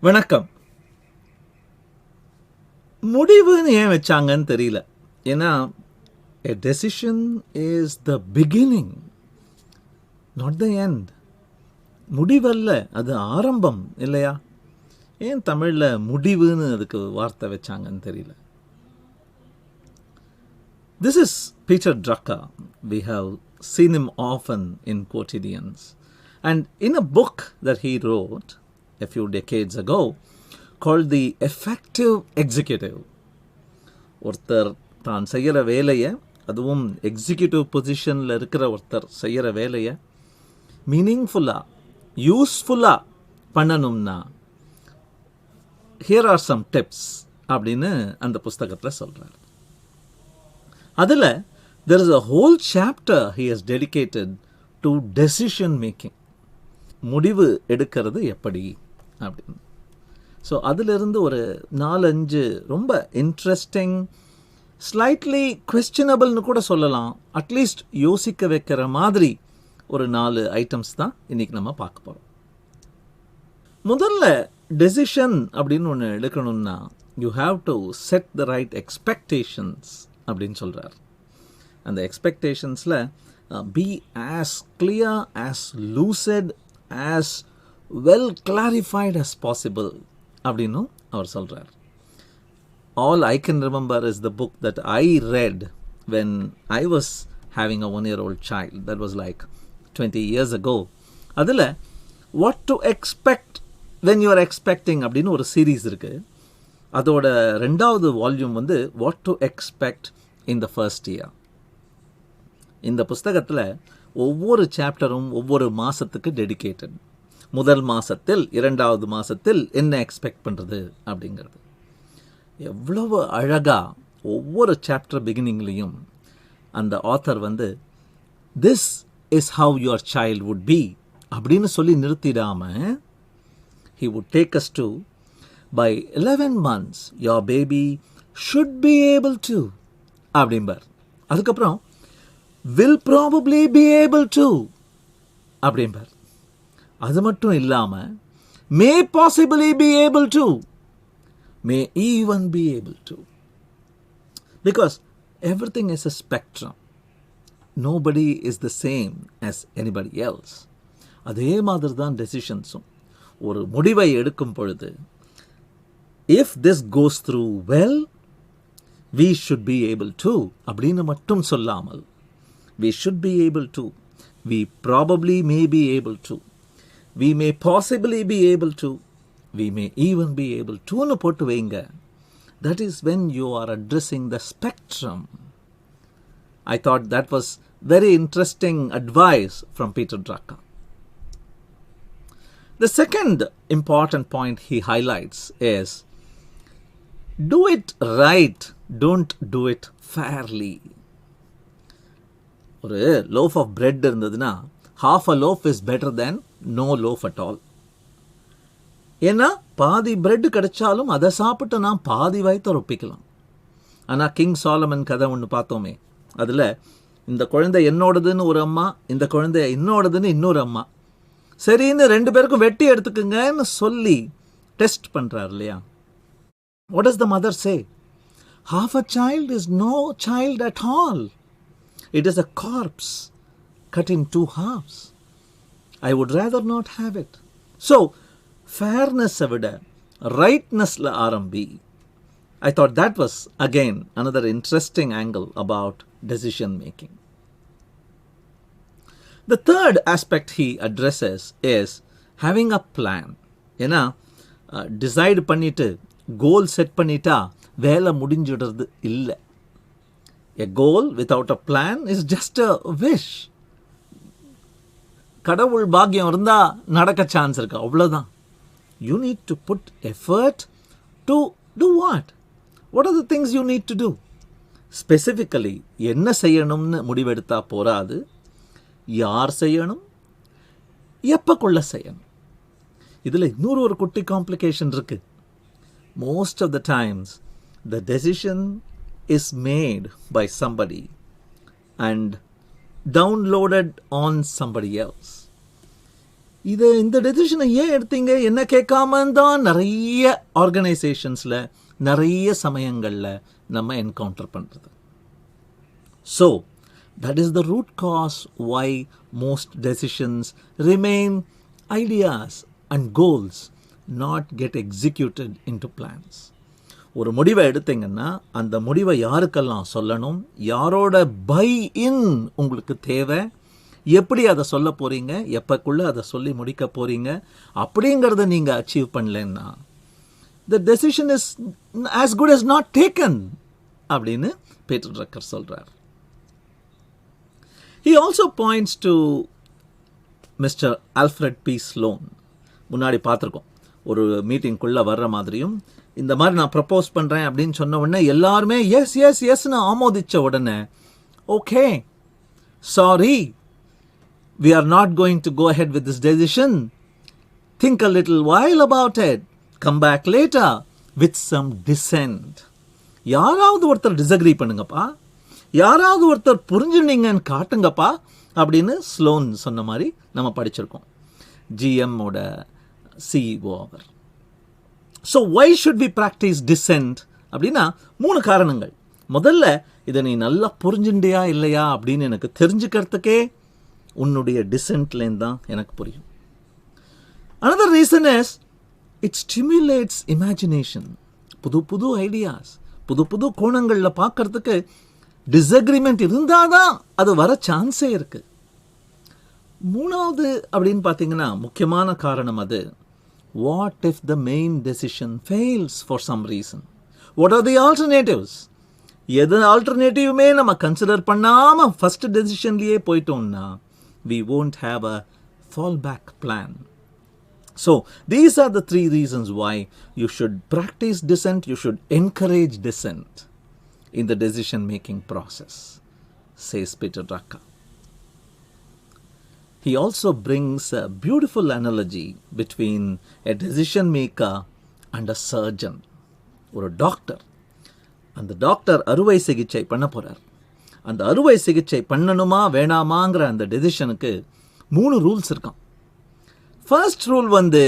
வணக்கம். முடிவுன்னு ஏன் வச்சாங்கன்னு தெரியல. ஏன்னா a decision is the beginning, not the end. முடிவல்ல, அது ஆரம்பம் இல்லையா? ஏன் தமிழில் முடிவுன்னு அதுக்கு வார்த்தை வச்சாங்கன்னு தெரியல. This is Peter Drucker. We have seen him often in Quotidians. And in a book that he wrote a few decades ago called The Effective Executive, ஒருத்தர் தான் செய்கிற வேலையை, அதுவும் எக்ஸிக்யூட்டிவ் பொசிஷனில் இருக்கிற ஒருத்தர் செய்கிற வேலையை மீனிங்ஃபுல்லாக யூஸ்ஃபுல்லாக பண்ணணும்னா ஹியர் ஆர் சம் டிப்ஸ் அப்படின்னு அந்த புஸ்தகத்தில் சொல்கிறார். அதில் there is a whole chapter he has dedicated to decision making. முடிவு எடுக்கிறது எப்படி அப்படின்னு. ஸோ அதிலிருந்து ஒரு 4-5 ரொம்ப இன்ட்ரெஸ்டிங், ஸ்லைட்லி குவெஸ்டனபிள்னு கூட சொல்லலாம், அட்லீஸ்ட் யோசிக்க வைக்கிற மாதிரி ஒரு 4 ஐட்டம்ஸ் தான் இன்றைக்கி நம்ம பார்க்க போகிறோம். முதல்ல டெசிஷன் அப்படின்னு ஒன்று எடுக்கணும்னா you have to set the right expectations அப்படின்னு சொல்கிறார். அந்த எக்ஸ்பெக்டேஷன்ஸில் be as clear, as lucid, as well clarified as possible அப்படின்னும் அவர் சொல்கிறார். All I can remember is the book that I read when I was having a 1-year-old child. That was like 20 years ago. அதில் what to expect when you are expecting அப்படின்னு ஒரு series இருக்குது. அதோட 2வது volume வந்து what to expect in the first year. இந்த புஸ்தகத்தில் ஒவ்வொரு சாப்டரும் ஒவ்வொரு மாதத்துக்கு டெடிகேட்டட். முதல் மாதத்தில், 2வது மாதத்தில் என்ன எக்ஸ்பெக்ட் பண்ணுறது அப்படிங்கிறது. எவ்வளவு அழகாக ஒவ்வொரு சாப்டர் பிகினிங்லேயும் அந்த ஆத்தர் வந்து this is how your child would be அப்படின்னு சொல்லி நிறுத்திடாமல் he would take us to by 11 months your baby should be able to அப்படிம்பார். அதுக்கப்புறம் will probably be able to அப்படிம்பார். அது மட்டும் இல்லாமல் may possibly be able to, may even be able to, because everything is a spectrum. Nobody is the same as anybody else. அதே மாதிரி தான் டெசிஷன்ஸும். ஒரு முடிவை எடுக்கும் பொழுது if this goes through well we should be able to அப்படின்னு மட்டும் சொல்லாமல் we should be able to, we probably may be able to, we may possibly be able to, we may even be able to னு போட்டு வைங்க. That is when you are addressing the spectrum. I thought that was very interesting advice from Peter Drucker. The second important point he highlights is do it right, don't do it fairly. ஒரு loaf of bread இருந்ததுன்னா half a loaf is better than no loaf at all. ஏன்னா பாதி bread கிடைச்சாலும் அதை சாப்பிட்டு நான் பாதி வயிற்ற ரொப்பிக்கலாம். ஆனால் கிங் சாலமன் கதை ஒன்று பார்த்தோமே, அதில் இந்த குழந்தை என்னோடதுன்னு ஒரு அம்மா, இந்த குழந்தை என்னோடதுன்னு இன்னொரு அம்மா, சரின்னு 2 பேருக்கும் வெட்டி எடுத்துக்குங்கன்னு சொல்லி டெஸ்ட் பண்ணுறார் இல்லையா? What does the mother say? Half a child is no child at all. It is a corpse cut in 2 halves. I would rather not have it. So, fairness விட rightnessல ஆரம்பி. I thought that was again another interesting angle about decision making. The third aspect he addresses is having a plan. ஏன்னா decide பண்ணிட்டு goal set பண்ணிட்டா வேலை முடிஞ்சிடுறது இல்லை. A goal without a plan is just a wish. கடவுள் பாக்கியம் இருந்தால் நடக்க chance இருக்கு, அவ்வளோதான். You need to put effort to do what? What are the things you need to do? Specifically என்ன செய்யணும்னு முடிவெடுத்தா போராது, யார் செய்யணும், எப்பக்குள்ள செய்யணும். இதில் இன்னொரு ஒரு குட்டி காம்ப்ளிகேஷன் இருக்கு. Most of the times the decision is made by somebody and downloaded on somebody else. இந்த டெசிஷனை ஏன் எடுத்தீங்க என்ன கேட்காம தான் நிறைய ஆர்கனைசேஷன்ஸில் நிறைய சமயங்களில் நம்ம என்கவுண்டர் பண்ணுறது. So that is the root cause why most decisions remain ideas and goals, not get executed into plans. ஒரு முடிவை எடுத்தீங்கன்னா அந்த முடிவை யாருக்கெல்லாம் சொல்லணும், யாரோட பை இன் உங்களுக்கு தேவை, எப்படி அதை சொல்ல போகிறீங்க, எப்போக்குள்ளே அதை சொல்லி முடிக்க போகிறீங்க அப்படிங்கிறத நீங்கள் அச்சீவ் பண்ணலன்னா the decision is as good as not taken அப்படின்னு பீட்டர் ட்ரக்கர் சொல்கிறார். He also points to Mr. Alfred P. Sloan. முன்னாடி பார்த்துருக்கோம், ஒரு மீட்டிங்குள்ளே வர்ற மாதிரியும் இந்த மாதிரி நான் ப்ரப்போஸ் பண்ணுறேன் அப்படின்னு சொன்ன உடனே எல்லாருமே எஸ் எஸ் எஸ்ன்னு ஆமோதித்த உடனே okay sorry we are not going to go ahead with this decision. Think a little while about it. Come back later with some dissent. யாராவது ஒருத்தர் டிஸ்அக்ரி பண்ணுங்கப்பா, யாராவது ஒருத்தர் புரிஞ்சுனீங்கன்னு காட்டுங்கப்பா அப்படின்னு ஸ்லோன் சொன்ன மாதிரி நம்ம படிச்சிருக்கோம். ஜிஎம்மோட சிஇஓ அவர். So why should we practice dissent அப்படின்னா 3 காரணங்கள். முதல்ல இதை நீ நல்லா புரிஞ்சுண்டியா இல்லையா அப்படின்னு எனக்கு தெரிஞ்சுக்கிறதுக்கே உன்னுடைய டிசென்ட்லேருந்து தான் எனக்கு புரியும். another reason is it stimulates imagination. புது புது ஐடியாஸ், புது புது கோணங்களில் பார்க்கறதுக்கு டிஸ்அக்ரிமெண்ட் இருந்தால் தான் அது வர சான்ஸே இருக்குது. 3வது அப்படின்னு பார்த்தீங்கன்னா முக்கியமான காரணம் அது, what if the main decision fails for some reason, what are the alternatives. எது ஆல்டர்னேட்டிவுமே நம்ம கன்சிடர் பண்ணாமல் ஃபஸ்ட் டெசிஷன்லேயே போயிட்டோம்னா we won't have a fallback plan. So these are the 3 reasons why you should practice dissent, you should encourage dissent in the decision making process, says Peter Drucker. He also brings a beautiful analogy between a decision maker and a surgeon. ஒரு doctor, அந்த doctor அறுவை சிகிச்சை பண்ண போகிறார். அந்த அறுவை சிகிச்சை பண்ணணுமா வேணாமாங்கிற அந்த டெசிஷனுக்கு 3 ரூல்ஸ் இருக்கான். ஃபர்ஸ்ட் ரூல் வந்து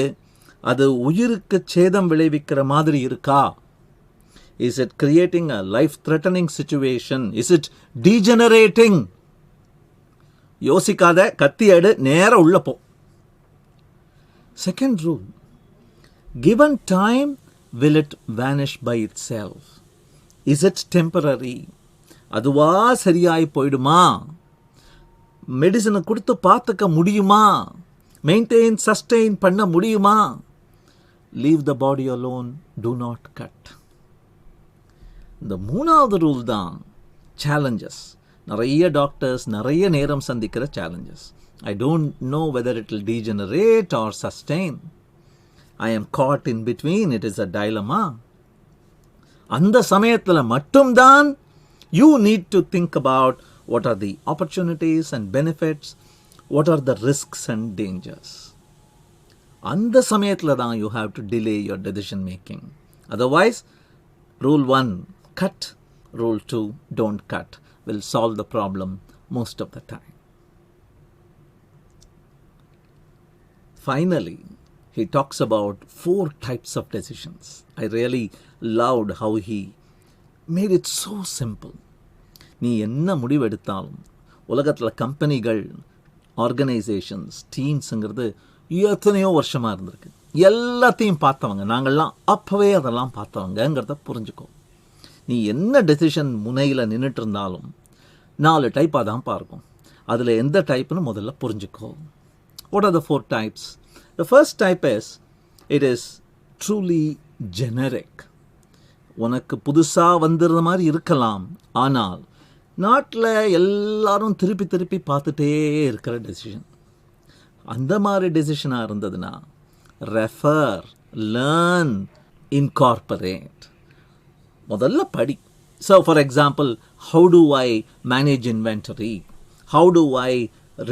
அது உயிருக்கு சேதம் விளைவிக்கிற மாதிரி இருக்கா, is it creating a life threatening situation, is it degenerating. யோசிக்காத, கத்தி எடு, நேரம் உள்ள போ. Second rule, given time will it vanish by itself, is it temporary, அதுவா சரியாய் போயிடுமா, மெடிசனை கொடுத்து பார்த்துக்க முடியுமா, மெயின்டைன் சஸ்டெயின் பண்ண முடியுமா. Leave the body alone, do not cut. இந்த 3வது ரூல் தான் சேலஞ்சஸ். நிறைய டாக்டர்ஸ் நிறைய நேரம் சந்திக்கிற challenges. I don't know whether it will degenerate or sustain. I am caught in between, it is a dilemma. அந்த சமயத்தில் மட்டும்தான் you need to think about what are the opportunities and benefits, what are the risks and dangers. அந்த சமயத்தில் தான் you have to delay your decision making. Otherwise, rule 1, cut. Rule 2, don't cut, will solve the problem most of the time. Finally, he talks about 4 types of decisions. I really loved how he made it so simple. நீ என்ன முடிவு எடுத்தாலும் உலகத்தில் கம்பெனிகள், organisations, டீம்ஸுங்கிறது எத்தனையோ வருஷமாக இருந்திருக்கு. எல்லாத்தையும் பார்த்தவங்க நாங்கள்லாம், அப்போவே அதெல்லாம் பார்த்தவங்கிறத புரிஞ்சுக்கோ. நீ என்ன டெசிஷன் முனையில் நின்றுட்டு இருந்தாலும் 4 டைப்பாக தான் பார்க்கும். அதில் எந்த டைப்புன்னு முதல்ல புரிஞ்சுக்கோ. What are the 4 types? The first type is, it is truly generic. உனக்கு புதுசாக வந்துடுற மாதிரி இருக்கலாம், ஆனால் நாட்டில் எல்லாரும் திருப்பி திருப்பி பார்த்துட்டே இருக்கிற டெசிஷன். அந்த மாதிரி டெசிஷனாக இருந்ததுன்னா ரெஃபர், லேர்ன், இன்கார்பரேட். முதல்ல படி. So for example, how to I manage inventory, how to I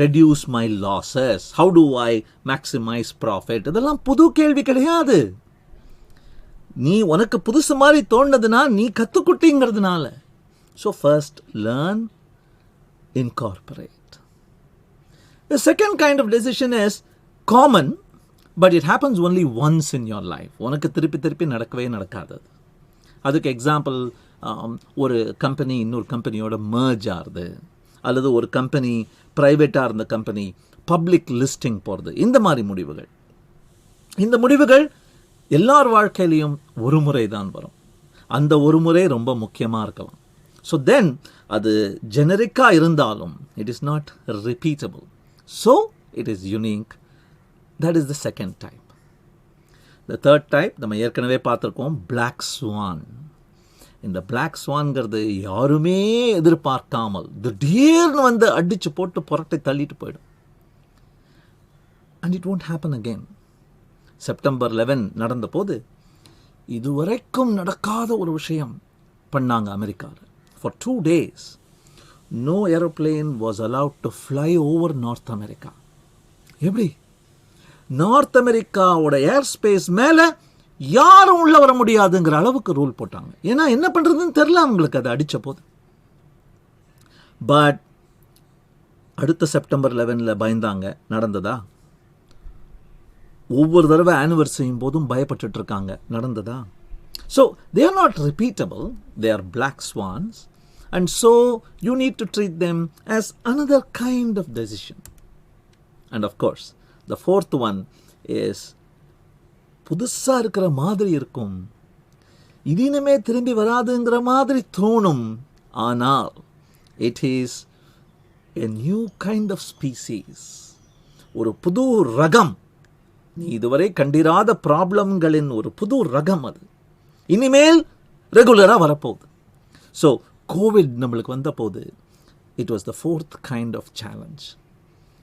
reduce my losses, how to I maximise profit. இதெல்லாம் புது கேள்வி கிடையாது. நீ உனக்கு புதுசு மாதிரி தோணுதுன்னா நீ கற்றுக்குட்டிங்கிறதுனால. So first learn, incorporate. The second kind of decision is common, but it happens only once in your life. உனக்கு திருப்பி திருப்பி நடக்கவே நடக்காது. அதுக்கு எக்ஸாம்பிள், ஒரு கம்பெனி இன்னொரு கம்பெனியோட மர்ஜ் ஆகுது, அல்லது ஒரு கம்பெனி ப்ரைவேட்டாக இருந்த கம்பெனி பப்ளிக் லிஸ்டிங் போகிறது. இந்த மாதிரி முடிவுகள், இந்த முடிவுகள் எல்லார் வாழ்க்கையிலையும் ஒரு முறை தான் வரும். அந்த ஒரு முறை ரொம்ப முக்கியமாக இருக்கலாம். ஸோ தென் அது ஜெனரிக்காக இருந்தாலும் it is not repeatable. So it is unique. That is the second type. The third type நம்ம ஏற்கனவே பார்த்துருக்கோம், பிளாக் ஸ்வான். இந்த பிளாக் ஸ்வான்கிறது யாருமே எதிர்பார்க்காமல் திடீர்னு வந்து அடித்து போட்டு புரட்டை தள்ளிட்டு போயிடும். And it won't happen again. September 11 நடந்த போது இதுவரைக்கும் நடக்காத ஒரு விஷயம் பண்ணாங்க அமெரிக்காவில். For 2 days no aeroplane was allowed to fly over North America. எப்படி? நார்த் அமெரிக்காவோட ஏர் ஸ்பேஸ் மேலே யாரும் உள்ள வர முடியாதுங்கிற அளவுக்கு ரூல் போட்டாங்க. ஏன்னா என்ன பண்ணுறதுன்னு தெரில அவங்களுக்கு அது அடித்த போது. பட் அடுத்த செப்டம்பர் 11 பயந்தாங்க. நடந்ததா? ஒவ்வொரு தடவை ஆனிவர்சரியும் போதும் பயப்பட்டு இருக்காங்க. நடந்ததா? So they are not repeatable. They are black swans. And so you need to treat them as another kind of decision. And of course the fourth one is, புதுசாக இருக்கிற மாதிரி இருக்கும், இனிமே திரும்பி வராதுங்கிற மாதிரி தோணும், ஆனால் it is a new kind of species. ஒரு புது ரகம், நீ இதுவரை கண்டிராத ப்ராப்ளம்களின் ஒரு புது ரகம். அது இனிமேல் ரெகுலராக வரப்போகுது. ஸோ கோவிட் நம்மளுக்கு வந்த போது it was the fourth kind of challenge.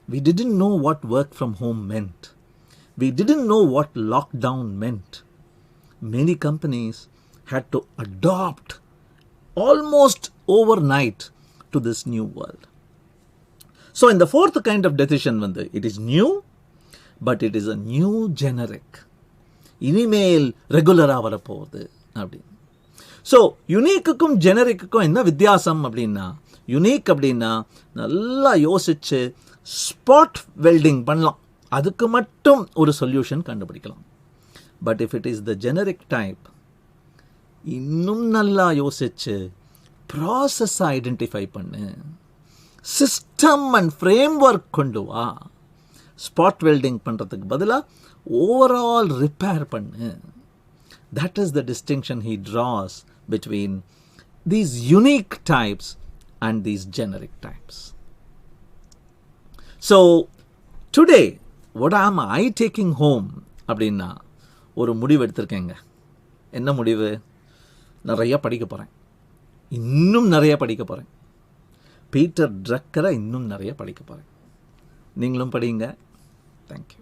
We didn't know what work from home meant. We didn't know what lockdown meant. Many companies had to adopt almost overnight to this new world. So in the fourth kind of decision, it is new, but it is a new generic. இனிமேல் ரெகுலராக வரப்போகுது அப்படின்னு. So யுனிக்குக்கும் ஜெனரிக்குக்கும் என்ன வித்தியாசம் அப்படின்னா, unique அப்படின்னா நல்லா யோசித்து ஸ்பாட் வெல்டிங் பண்ணலாம், அதுக்கு மட்டும் ஒரு சொல்யூஷன் கண்டுபிடிக்கலாம். But if it is the generic type, இன்னும் நல்லா யோசிச்சு ப்ராசஸை ஐடென்டிஃபை பண்ணு, சிஸ்டம் அண்ட் ஃப்ரேம் ஒர்க் கொண்டு வா. ஸ்பாட் வெல்டிங் பண்ணுறதுக்கு பதிலாக ஓவரால் ரிப்பேர் பண்ணு. That is the distinction he Dras between these unique types and these generic types. So today what am I taking home அப்படின்னா, ஒரு முடிவு எடுத்திருக்கேங்க. என்ன முடிவு? நிறைய படிக்க போகிறேன், இன்னும் நிறைய படிக்க போகிறேன். பீட்டர் ட்ரக்கரை இன்னும் நிறைய படிக்க போகிறேன். நீங்களும் படிங்க. தேங்க்யூ.